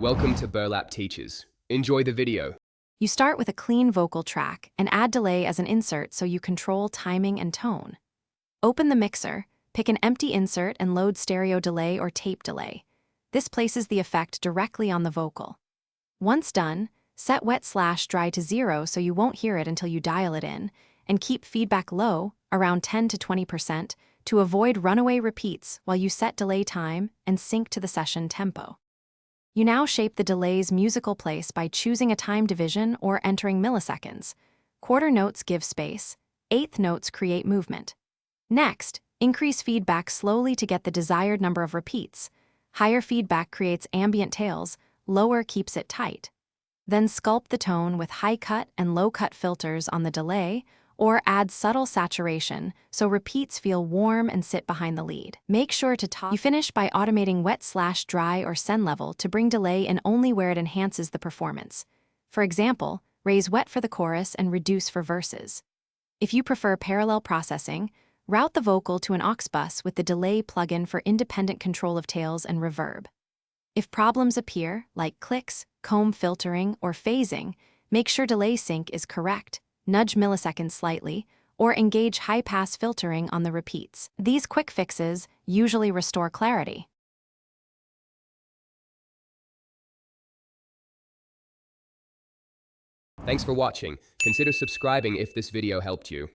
Welcome to Burlap Teachers. Enjoy the video. You start with a clean vocal track and add delay as an insert so you control timing and tone. Open the mixer, pick an empty insert and load stereo delay or tape delay. This places the effect directly on the vocal. Once done, set wet/dry to 0 so you won't hear it until you dial it in, and keep feedback low, around 10 to 20%, to avoid runaway repeats while you set delay time and sync to the session tempo. You now shape the delay's musical place by choosing a time division or entering milliseconds. Quarter notes give space, eighth notes create movement. Next, increase feedback slowly to get the desired number of repeats. Higher feedback creates ambient tails, lower keeps it tight. Then sculpt the tone with high-cut and low-cut filters on the delay, or add subtle saturation so repeats feel warm and sit behind the lead. Make sure to top. You finish by automating wet/dry or send level to bring delay in only where it enhances the performance. For example, raise wet for the chorus and reduce for verses. If you prefer parallel processing, route the vocal to an aux bus with the delay plugin for independent control of tails and reverb. If problems appear, like clicks, comb filtering, or phasing, make sure delay sync is correct. Nudge milliseconds slightly, or engage high-pass filtering on the repeats. These quick fixes usually restore clarity. Thanks for watching. Consider subscribing if this video helped you.